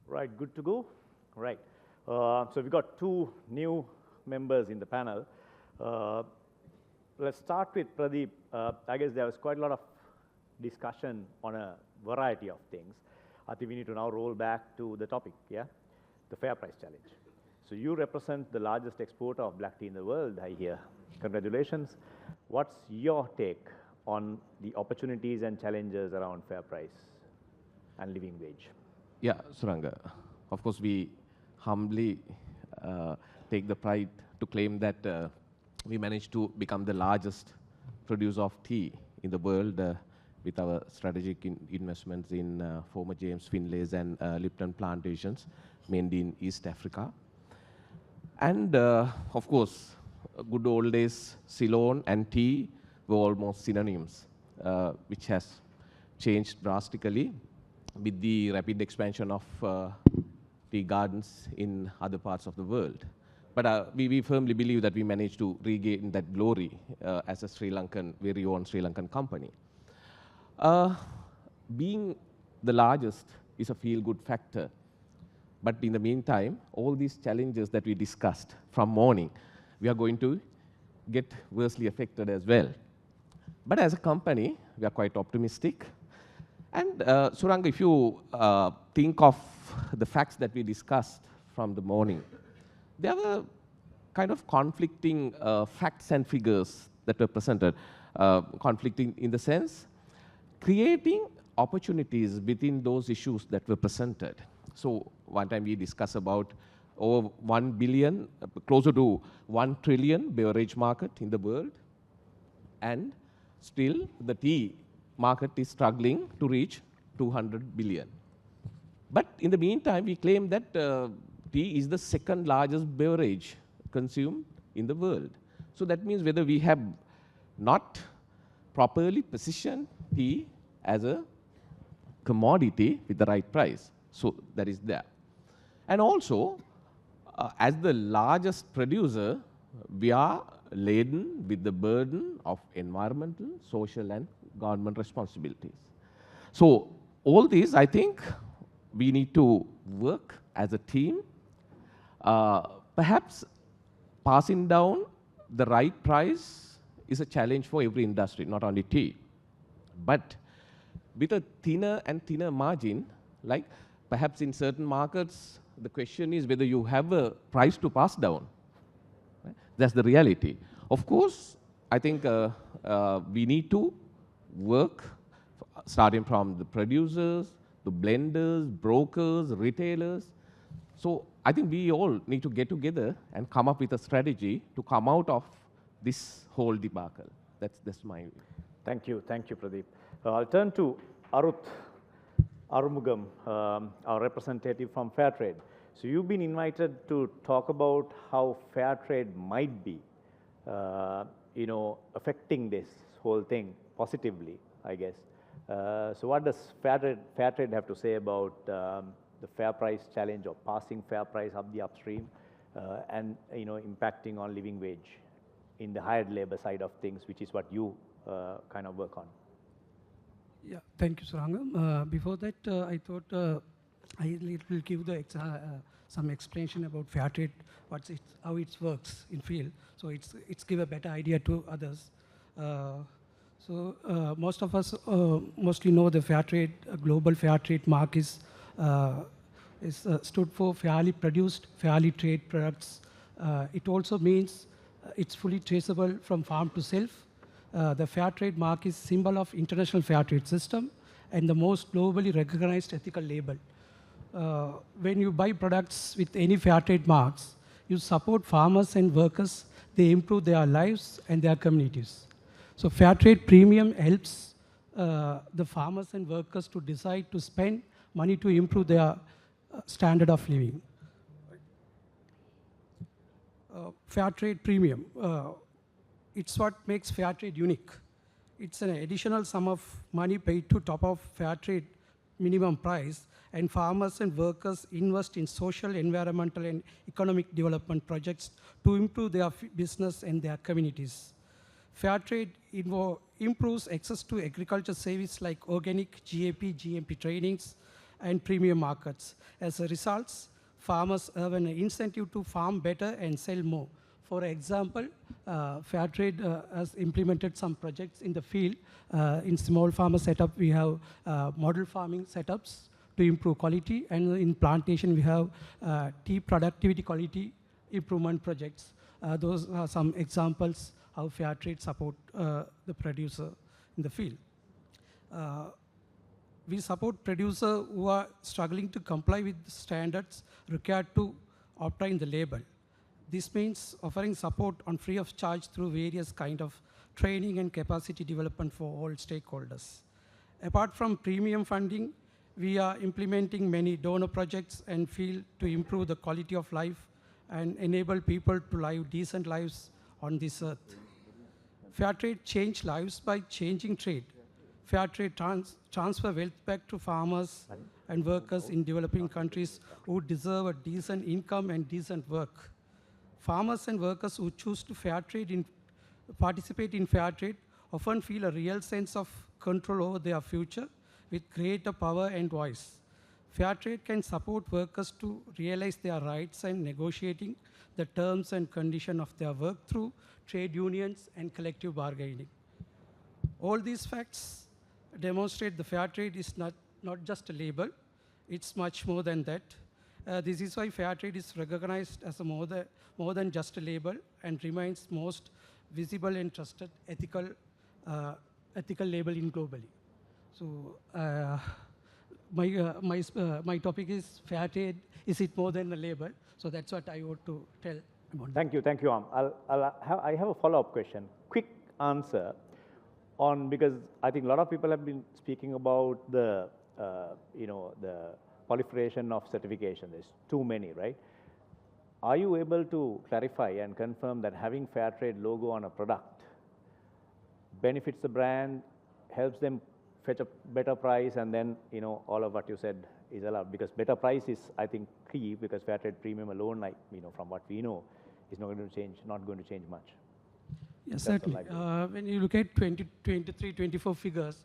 Right, good to go? Right. So we've got two new members in the panel. Uh, let's start with Pradeep. I guess there was quite a lot of discussion on a variety of things. I think we need to now roll back to the topic, yeah? The fair price challenge. So you represent the largest exporter of black tea in the world, I hear. Congratulations. What's your take on the opportunities and challenges around fair price and living wage? Yeah, Suranga. Of course, we humbly take the pride to claim that we managed to become the largest producer of tea in the world with our strategic investments in former James Finlay's and Lipton plantations, mainly in East Africa. And of course, good old days, Ceylon and tea were almost synonyms, which has changed drastically with the rapid expansion of tea gardens in other parts of the world. But we firmly believe that we managed to regain that glory as a Sri Lankan, very own Sri Lankan company. Being the largest is a feel-good factor. But in the meantime, all these challenges that we discussed from morning, we are going to get worstly affected as well. But as a company, we are quite optimistic. And Suranga, if you think of the facts that we discussed from the morning, there were kind of conflicting facts and figures that were presented. Conflicting in the sense, creating opportunities within those issues that were presented. So one time we discussed about over 1 billion, closer to 1 trillion beverage market in the world. And still the tea market is struggling to reach 200 billion. But in the meantime, we claim that tea is the second largest beverage consumed in the world. So that means whether we have not properly positioned tea as a commodity with the right price. So that is there. And also, as the largest producer, we are laden with the burden of environmental, social, and government responsibilities. So all these, I think, we need to work as a team, perhaps passing down the right price is a challenge for every industry, not only tea. But with a thinner and thinner margin, like perhaps in certain markets, the question is whether you have a price to pass down. Right? That's the reality. Of course, I think we need to work starting from the producers, the blenders, brokers, retailers. So I think we all need to get together and come up with a strategy to come out of this whole debacle. That's my view. Thank you, Pradeep. I'll turn to Arumugam, our representative from Fairtrade. So you've been invited to talk about how Fairtrade might be, affecting this whole thing positively, I guess. So what does Fairtrade have to say about the fair price challenge or passing fair price up the upstream and impacting on living wage in the hired labor side of things, which is what you kind of work on? Yeah, thank you, Suranga. Before that, I thought I will give some explanation about Fairtrade, how it works in field. So it's give a better idea to others. Most of us mostly know the Fairtrade, global Fairtrade mark is stood for fairly produced, fairly traded products. It also means it's fully traceable from farm to shelf. The Fairtrade mark is symbol of international Fairtrade system and the most globally recognized ethical label. When you buy products with any Fairtrade marks, you support farmers and workers. They improve their lives and their communities. So Fairtrade premium helps the farmers and workers to decide to spend money to improve their standard of living. Fairtrade premium. It's what makes Fairtrade unique. It's an additional sum of money paid to top of Fairtrade minimum price, and farmers and workers invest in social, environmental, and economic development projects to improve their business and their communities. Fairtrade improves access to agriculture service like organic, GAP, GMP trainings, and premium markets. As a result, farmers have an incentive to farm better and sell more. For example, Fairtrade has implemented some projects in the field. In small farmer setup, we have model farming setups to improve quality, and in plantation, we have tea productivity quality improvement projects. Those are some examples how Fairtrade support the producer in the field. We support producers who are struggling to comply with the standards required to obtain the label. This means offering support on free of charge through various kind of training and capacity development for all stakeholders. Apart from premium funding, we are implementing many donor projects and field to improve the quality of life and enable people to live decent lives on this earth. Fairtrade changed lives by changing trade. Fairtrade transfer wealth back to farmers and workers in developing countries who deserve a decent income and decent work. Farmers and workers who choose to participate in Fairtrade often feel a real sense of control over their future with greater power and voice. Fairtrade can support workers to realize their rights and negotiating the terms and conditions of their work through trade unions and collective bargaining. All these facts demonstrate the Fairtrade is not just a label, it's much more than that. This is why Fairtrade is recognized as a more than just a label and remains most visible and trusted ethical labeling globally. So my topic is Fairtrade, is it more than a label? So that's what I want to tell about. Thank you, I have a follow-up question. Quick answer on, because I think a lot of people have been speaking about the proliferation of certification. There's too many, right? Are you able to clarify and confirm that having Fairtrade logo on a product benefits the brand, helps them fetch a better price, and then all of what you said is allowed? Because better price is, I think, key, because Fairtrade premium alone, from what we know, is not going to change much. Yes, certainly. When you look at 2023, 24 figures,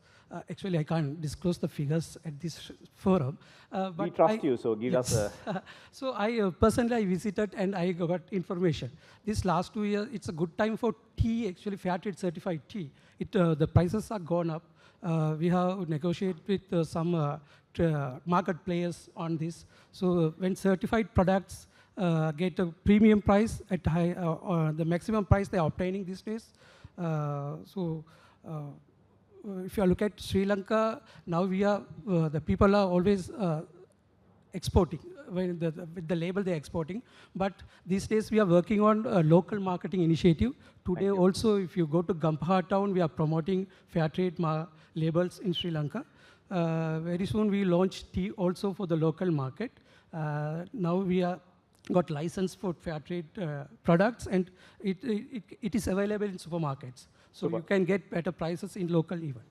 actually I can't disclose the figures at this forum. But we trust you, so give us a... So I personally visited and I got information. This last 2 years, it's a good time for tea, actually Fairtrade certified tea. The prices are gone up. We have negotiated with some market players on this. So when certified products get a premium price at the maximum price they are obtaining these days. If you look at Sri Lanka, now the people are always exporting. With the label they're exporting. But these days we are working on a local marketing initiative. Today also, if you go to Gampaha town, we are promoting Fairtrade labels in Sri Lanka. Very soon we launch tea also for the local market. Now we are got license for Fairtrade products, and it is available in supermarkets. So you can get better prices in local even.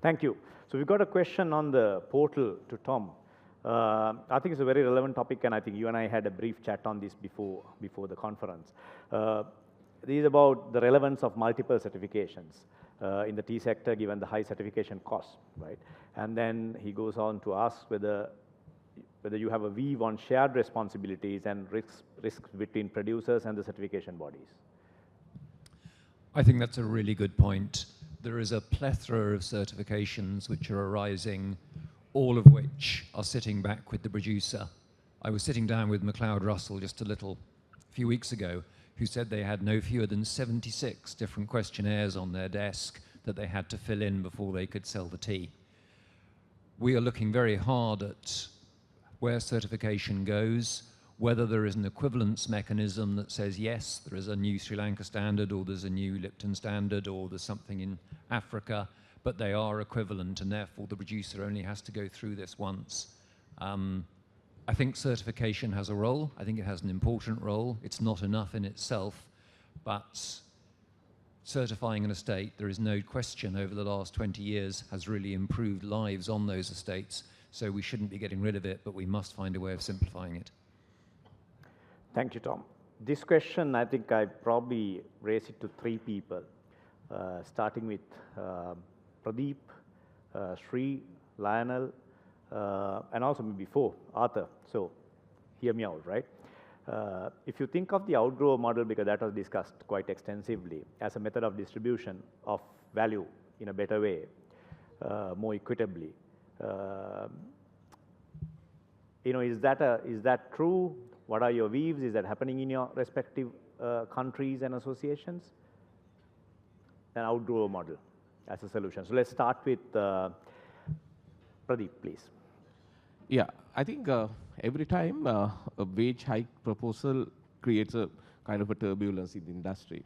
Thank you. So we got a question on the portal to Tom. I think it's a very relevant topic, and I think you and I had a brief chat on this before the conference. This is about the relevance of multiple certifications in the tea sector, given the high certification costs, right? And then he goes on to ask whether you have a view on shared responsibilities and risks between producers and the certification bodies. I think that's a really good point. There is a plethora of certifications which are arising, all of which are sitting back with the producer. I was sitting down with McLeod Russell just a few weeks ago, who said they had no fewer than 76 different questionnaires on their desk that they had to fill in before they could sell the tea. We are looking very hard at where certification goes, whether there is an equivalence mechanism that says, yes, there is a new Sri Lanka standard, or there's a new Lipton standard, or there's something in Africa, but they are equivalent, and therefore the producer only has to go through this once. I think certification has a role. I think it has an important role. It's not enough in itself, but certifying an estate, there is no question, over the last 20 years has really improved lives on those estates. So we shouldn't be getting rid of it, but we must find a way of simplifying it. Thank you, Tom. This question, I think I probably raise it to 3 people, starting with Pradeep, Sri, Lionel, and also maybe for Arthur. So hear me out, right? If you think of the outgrower model, because that was discussed quite extensively, as a method of distribution of value in a better way, more equitably, is that true? What are your views? Is that happening in your respective countries and associations? An outgrower model as a solution. So let's start with Pradeep, please. Yeah, I think every time a wage hike proposal creates a kind of a turbulence in the industry.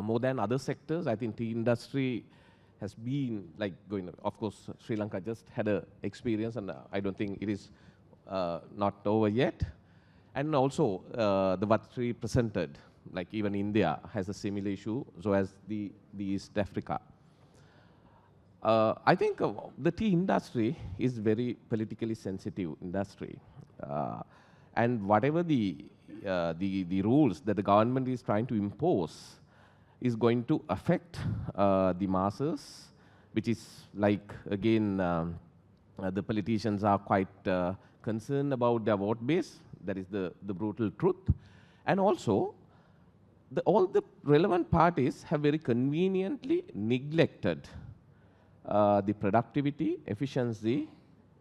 More than other sectors, I think tea industry has been like going, of course, Sri Lanka just had an experience, and I don't think it is not over yet. And also what we presented, like even India has a similar issue, so as the East Africa. I think the tea industry is very politically sensitive industry, and whatever the rules that the government is trying to impose is going to affect the masses, which is like again the politicians are quite concerned about their vote base. That is the brutal truth, and also all the relevant parties have very conveniently neglected the productivity, efficiency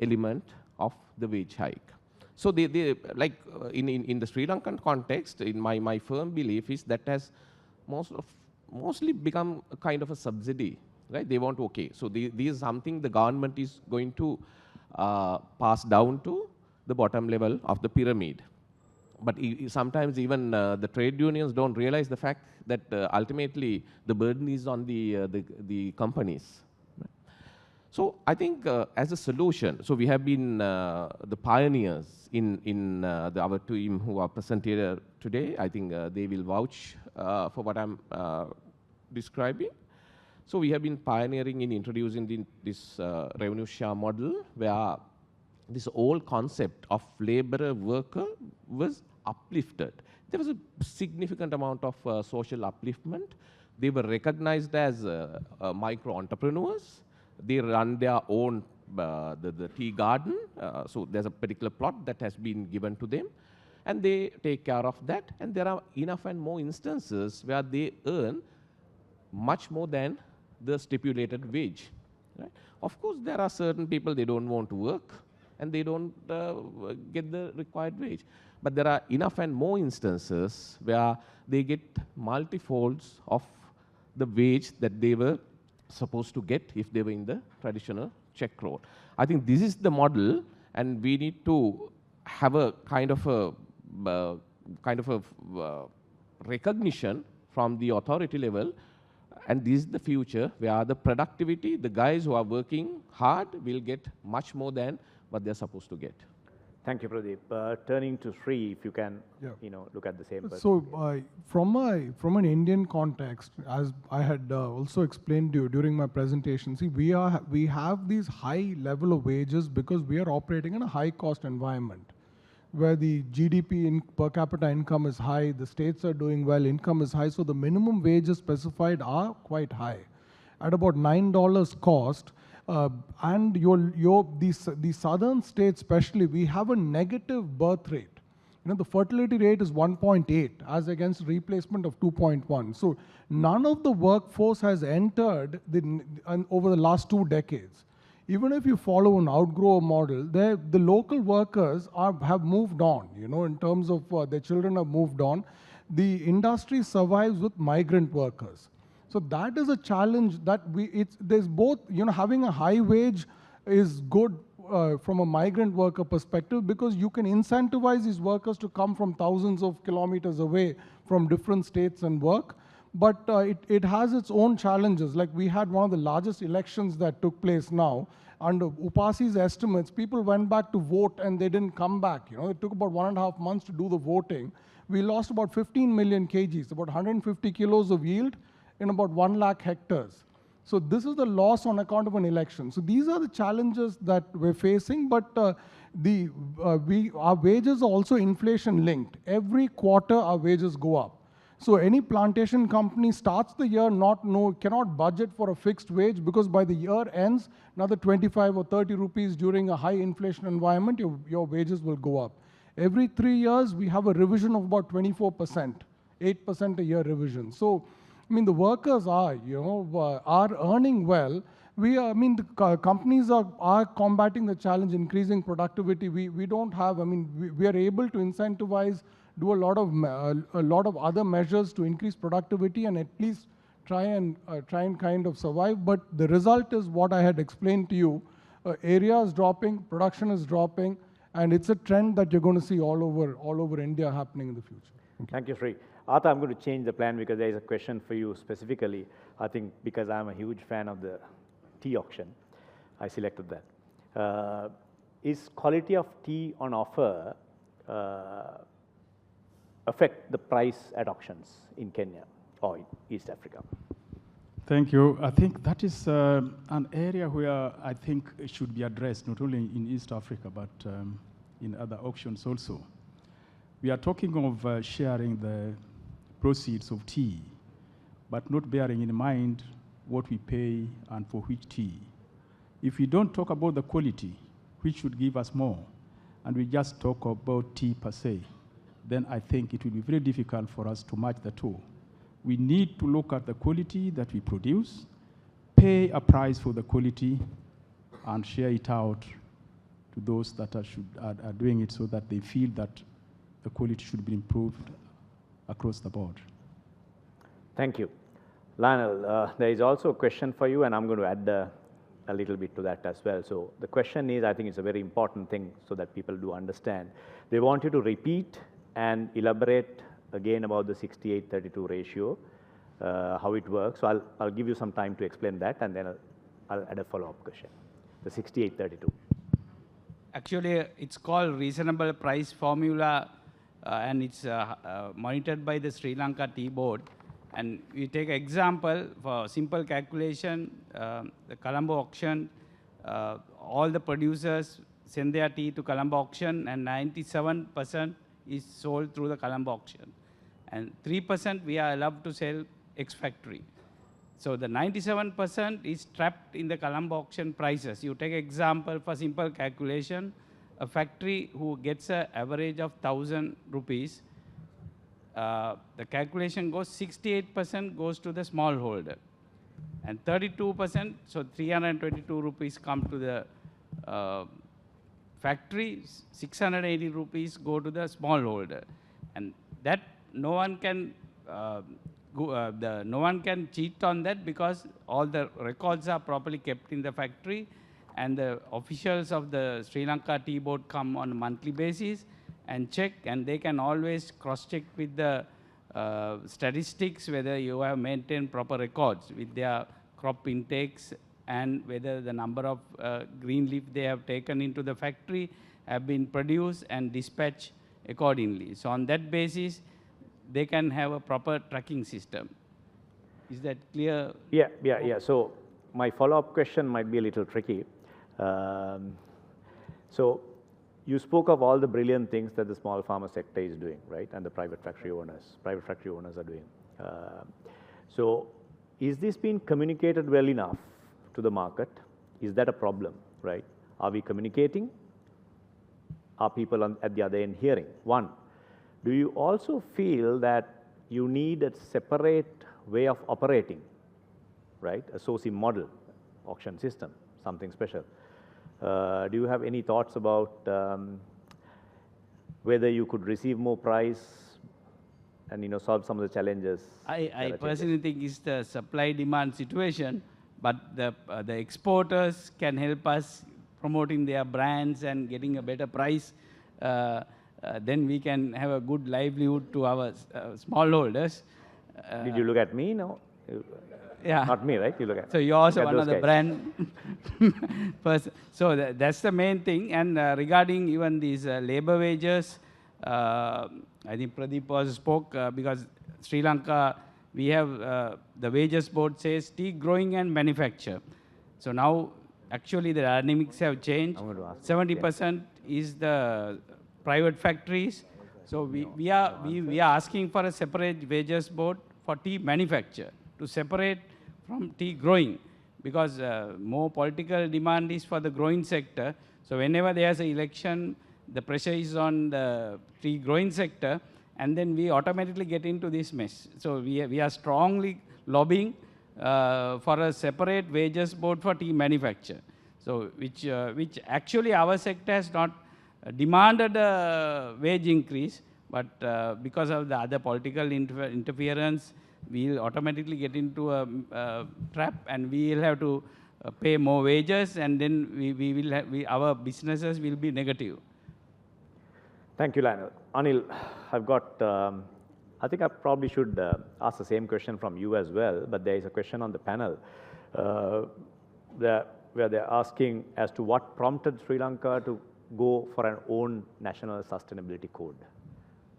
element of the wage hike. So they like in the Sri Lankan context, in my firm belief is that has mostly become a kind of a subsidy, right? They want, okay, so this is something the government is going to pass down to the bottom level of the pyramid. But sometimes even the trade unions don't realize the fact that ultimately the burden is on the companies. So I think as a solution, so we have been the pioneers in our team who are present here today. I think they will vouch for what I'm describing. So we have been pioneering in introducing this revenue share model, where this whole concept of laborer worker was uplifted. There was a significant amount of social upliftment. They were recognized as micro entrepreneurs. They run their own the tea garden. So there's a particular plot that has been given to them, and they take care of that. And there are enough and more instances where they earn much more than the stipulated wage. Right? Of course, there are certain people, they don't want to work, and they don't get the required wage. But there are enough and more instances where they get multifolds of the wage that they were supposed to get if they were in the traditional check roll. I think this is the model, and we need to have a kind of a recognition from the authority level. And this is the future where the productivity, the guys who are working hard will get much more than what they're supposed to get. Thank you, Pradeep. Turning to Sri, if you can, look at the same person. So, from an Indian context, as I had also explained to you during my presentation, see, we have these high level of wages because we are operating in a high cost environment, where the GDP per capita income is high, the states are doing well, income is high, so the minimum wages specified are quite high, at about $9 cost. And the southern states especially, we have a negative birth rate. The fertility rate is 1.8 as against replacement of 2.1. So none of the workforce has entered over the last 2 decades. Even if you follow an outgrower model, the local workers have moved on, in terms of their children have moved on. The industry survives with migrant workers. So that is a challenge that there's both, having a high wage is good from a migrant worker perspective, because you can incentivize these workers to come from thousands of kilometers away from different states and work. But it has its own challenges. Like, we had one of the largest elections that took place now. Under Upasi's estimates, people went back to vote and they didn't come back. It took about 1.5 months to do the voting. We lost about 15 million kgs, about 150 kilos of yield in about 1 lakh hectares. So this is the loss on account of an election. So these are the challenges that we're facing, but our wages are also inflation linked. Every quarter our wages go up. So any plantation company starts the year cannot budget for a fixed wage, because by the year ends, another 25 or 30 rupees during a high inflation environment, your wages will go up. Every 3 years, we have a revision of about 24%, 8% a year revision. So, I mean, the workers are earning well. The companies are combating the challenge, increasing productivity. We don't have, we are able to incentivize, do a lot of other measures to increase productivity and at least try and kind of survive. But the result is what I had explained to you. Area is dropping, production is dropping, and it's a trend that you're going to see all over India happening in the future. Thank you, Sri. Arthur, I'm going to change the plan because there is a question for you specifically. I think because I'm a huge fan of the tea auction, I selected that. Is quality of tea on offer affect the price at auctions in Kenya or in East Africa? Thank you. I think that is an area where I think it should be addressed, not only in East Africa, but in other auctions also. We are talking of sharing the proceeds of tea, but not bearing in mind what we pay and for which tea. If we don't talk about the quality, which should give us more, and we just talk about tea per se, then I think it will be very difficult for us to match the two. We need to look at the quality that we produce, pay a price for the quality, and share it out to those that are doing it so that they feel that the quality should be improved across the board. Thank you. Lionel, there is also a question for you, and I'm going to add a little bit to that as well. So the question is, I think it's a very important thing so that people do understand. They want you to repeat and elaborate again about the 68-32 ratio, how it works. So I'll give you some time to explain that, and then I'll add a follow-up question. The 68-32. Actually, it's called reasonable price formula, and it's monitored by the Sri Lanka Tea Board. And we take example for simple calculation, the Colombo auction, all the producers send their tea to Colombo auction, and 97% is sold through the Colombo auction. And 3% we are allowed to sell ex-factory. So the 97% is trapped in the Colombo auction prices. You take example for simple calculation, a factory who gets an average of 1,000 rupees, the calculation goes 68% goes to the smallholder, and 32%, so 322 rupees come to the factory, 680 rupees go to the smallholder, and that no one can cheat on that, because all the records are properly kept in the factory, and the officials of the Sri Lanka Tea Board come on a monthly basis and check, and they can always cross-check with the statistics whether you have maintained proper records with their crop intakes, and whether the number of green leaf they have taken into the factory have been produced and dispatched accordingly. So on that basis, they can have a proper tracking system. Is that clear? Yeah. So my follow-up question might be a little tricky. So you spoke of all the brilliant things that the small farmer sector is doing, right? And the private factory owners are doing. So is this being communicated well enough to the market? Is that a problem, right? Are we communicating? Are people at the other end hearing? One, do you also feel that you need a separate way of operating, right? A SOCI model, auction system, something special. Do you have any thoughts about whether you could receive more price and solve some of the challenges? I personally think it's the supply-demand situation, but the exporters can help us promoting their brands and getting a better price. Then we can have a good livelihood to our smallholders. Did you look at me? No. Yeah. Not me, right? You look at. So you're also one of the guys. brand person. So that's the main thing. And regarding even these labor wages, I think Pradeep also spoke, because Sri Lanka, we have the wages board says tea growing and manufacture. So now actually the dynamics have changed. 70% is the private factories. So we are asking for a separate wages board for tea manufacture to separate from tea growing, because more political demand is for the growing sector. So whenever there's an election, the pressure is on the tea growing sector, and then we automatically get into this mess. So we are strongly lobbying for a separate wages board for tea manufacture. So which actually our sector has not demanded a wage increase, but because of the other political interference, we'll automatically get into a trap, and we'll have to pay more wages, and then we will have, our businesses will be negative. Thank you, Lionel. Anil, I've got, I think I probably should ask the same question from you as well, but there is a question on the panel where they're asking as to what prompted Sri Lanka to go for an own national sustainability code.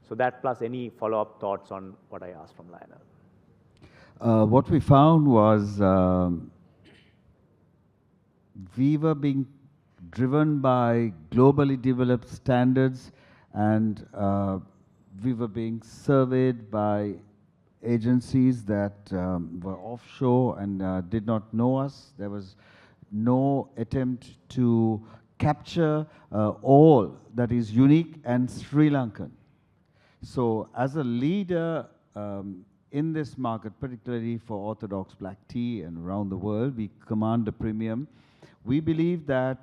So that plus any follow-up thoughts on what I asked from Lionel. What we found was we were being driven by globally developed standards, and we were being surveyed by agencies that were offshore and did not know us. There was no attempt to capture all that is unique and Sri Lankan. So as a leader in this market, particularly for orthodox black tea and around the world, we command a premium. We believe that,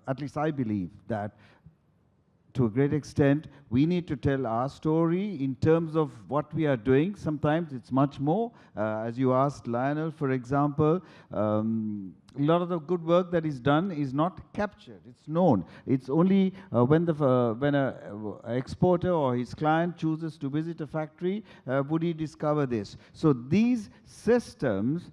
at least I believe that, to a great extent, we need to tell our story in terms of what we are doing. Sometimes it's much more. As you asked Lionel, for example, a lot of the good work that is done is not captured, it's known. It's only when an exporter or his client chooses to visit a factory, would he discover this. So these systems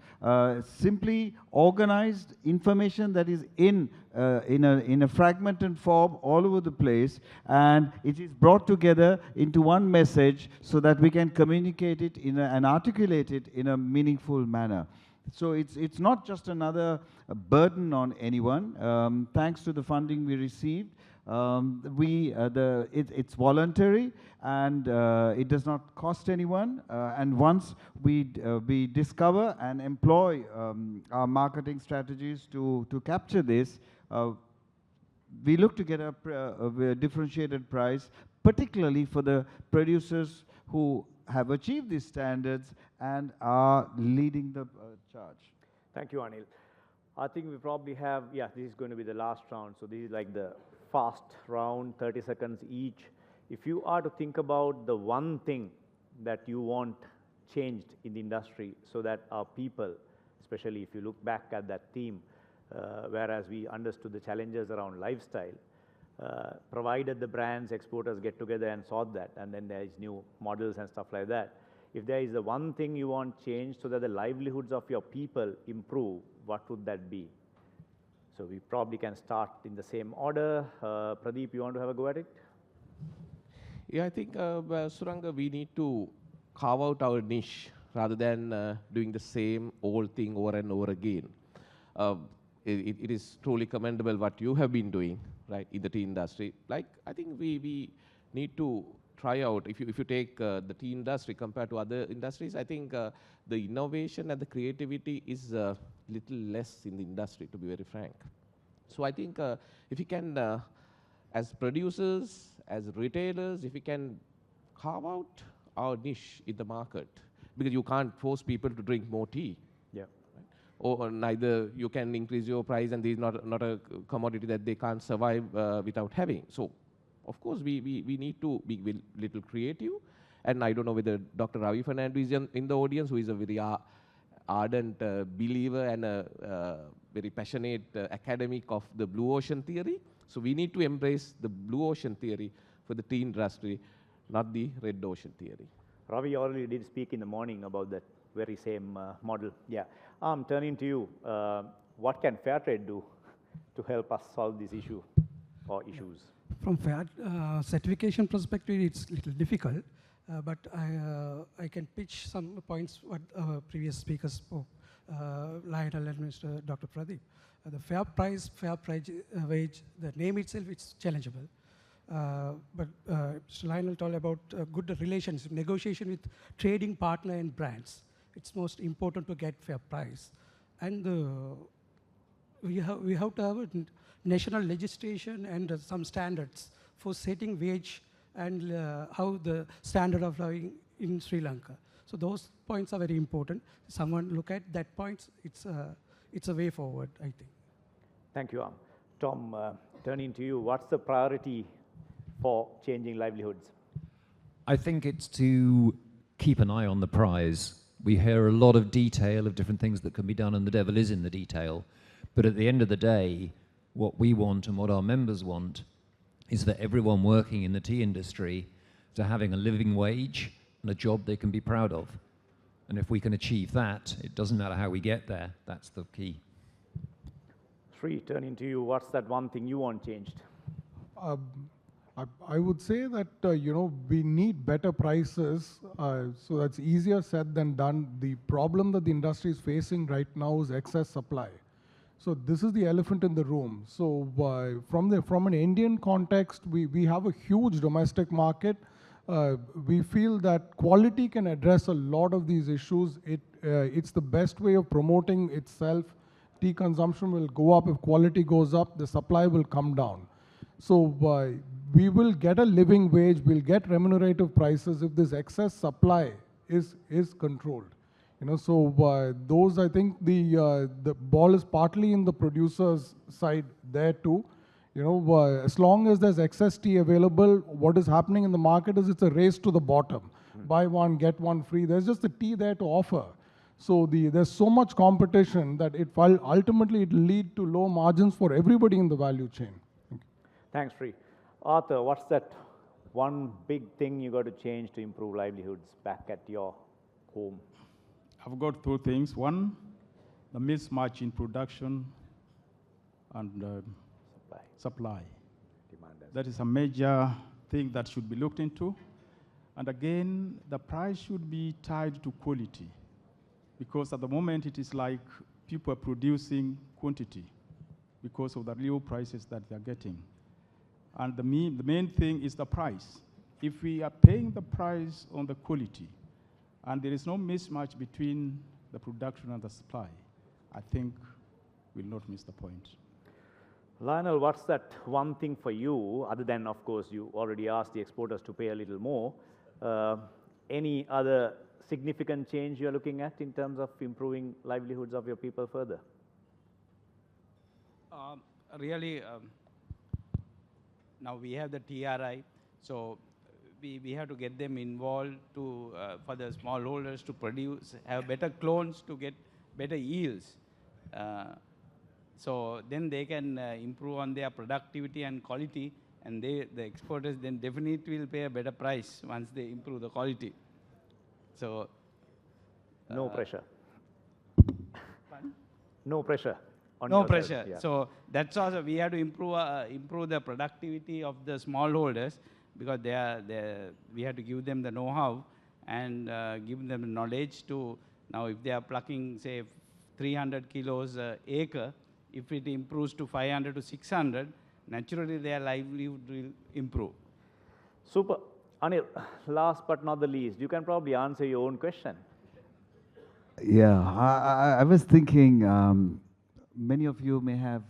simply organized information that is in a fragmented form all over the place, and it is brought together into one message so that we can communicate it and articulate it in a meaningful manner. So it's not just another burden on anyone. Thanks to the funding we received, it's voluntary, and it does not cost anyone. And once we discover and employ our marketing strategies to capture this, we look to get a differentiated price, particularly for the producers who have achieved these standards and are leading the charge. Thank you, Anil. I think we probably have, yeah, this is going to be the last round. So this is like the fast round, 30 seconds each. If you are to think about the one thing that you want changed in the industry so that our people, especially if you look back at that theme, whereas we understood the challenges around lifestyle, provided the brands, exporters get together and sort that, and then there is new models and stuff like that. If there is the one thing you want changed so that the livelihoods of your people improve, what would that be? So we probably can start in the same order. Pradeep, you want to have a go at it? Yeah, I think, Suranga, we need to carve out our niche rather than doing the same old thing over and over again. It is truly commendable what you have been doing, right, in the tea industry. Like, I think we need to try out, if you take the tea industry compared to other industries, I think the innovation and the creativity is little less in the industry, to be very frank. So I think if you can, as producers, as retailers, if we can carve out our niche in the market, because you can't force people to drink more tea. Yeah. Right? Or neither you can increase your price, and this is not a commodity that they can't survive without having. So of course, we need to be a little creative. And I don't know whether Dr. Ravi Fernando is in the audience, who is a very ardent believer and a very passionate academic of the blue ocean theory. So we need to embrace the blue ocean theory for the tea industry, not the red ocean theory. Ravi already did speak in the morning about that very same model. Yeah. Turning to you, what can Fairtrade do to help us solve this issue or issues? From fair certification perspective, it's a little difficult, but I can pitch some points what previous speakers spoke, Lionel and Mr. Dr. Pradeep. The fair price wage, the name itself, it's challengeable. Mr. Lionel told about good relations, negotiation with trading partner and brands. It's most important to get fair price. And we have to have a national legislation and some standards for setting wage and how the standard of living in Sri Lanka. So those points are very important. Someone look at that points, it's a way forward, I think. Thank you, Am. Tom, turning to you, what's the priority for changing livelihoods? I think it's to keep an eye on the prize. We hear a lot of detail of different things that can be done, and the devil is in the detail. But at the end of the day, what we want and what our members want is for everyone working in the tea industry to having a living wage and a job they can be proud of. And if we can achieve that, it doesn't matter how we get there, that's the key. Sri, turning to you, what's that one thing you want changed? I would say that, we need better prices, so that's easier said than done. The problem that the industry is facing right now is excess supply. So this is the elephant in the room. So from an Indian context, we have a huge domestic market. We feel that quality can address a lot of these issues. It's the best way of promoting itself. Tea consumption will go up. If quality goes up, the supply will come down. So we will get a living wage, we'll get remunerative prices if this excess supply is controlled. So those, I think, the ball is partly in the producer's side there too. As long as there's excess tea available, what is happening in the market is it's a race to the bottom. Buy one, get one free. There's just the tea there to offer. So there's so much competition that ultimately it will lead to low margins for everybody in the value chain. Thanks, Sri. Arthur, what's that one big thing you got to change to improve livelihoods back at your home? I've got two things. One, the mismatch in production and supply. That is a major thing that should be looked into. And again, the price should be tied to quality, because at the moment it is like people are producing quantity because of the real prices that they're getting. And the main thing is the price. If we are paying the price on the quality, and there is no mismatch between the production and the supply, I think we'll not miss the point. Lionel, what's that one thing for you, other than, of course, you already asked the exporters to pay a little more, any other significant change you're looking at in terms of improving livelihoods of your people further? Really, now we have the TRI, so we have to get them involved to for the smallholders to produce, have better clones to get better yields. So then they can improve on their productivity and quality, and the exporters then definitely will pay a better price once they improve the quality. So no pressure. No pressure. No pressure. Yeah. So that's also we have to improve the productivity of the smallholders, because we have to give them the know-how and give them the knowledge to, now if they are plucking say 300 kilos acre, if it improves to 500 to 600, naturally their livelihood will improve. Super. Anil, last but not the least, you can probably answer your own question. Yeah, I was thinking, many of you may have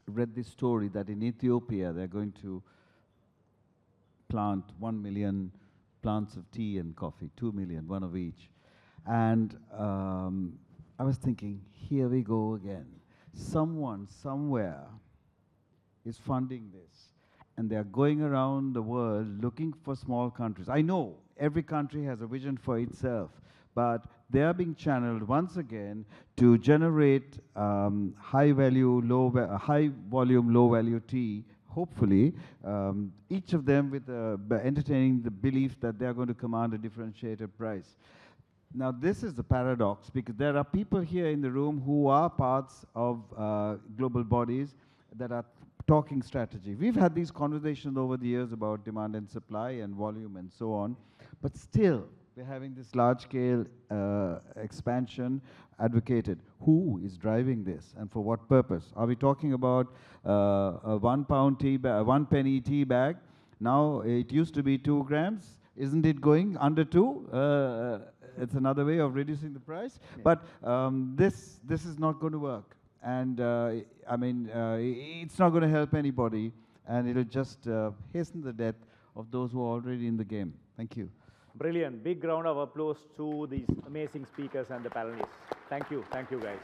read this story that in Ethiopia they're going to plant 1 million plants of tea and coffee, 2 million, one of each. And I was thinking, here we go again. Someone, somewhere is funding this. And they're going around the world looking for small countries. I know every country has a vision for itself, but they are being channeled once again to generate high volume, low value tea, hopefully, each of them with entertaining the belief that they are going to command a differentiated price. Now, this is the paradox, because there are people here in the room who are parts of global bodies that are talking strategy. We've had these conversations over the years about demand and supply and volume and so on, but still, we're having this large-scale expansion advocated. Who is driving this, and for what purpose? Are we talking about a one penny tea bag? Now it used to be 2 grams. Isn't it going under 2? It's another way of reducing the price. Yeah. But this is not going to work. And I mean, it's not going to help anybody, and it'll just hasten the death of those who are already in the game. Thank you. Brilliant. Big round of applause to these amazing speakers and the panelists. Thank you. Thank you, guys.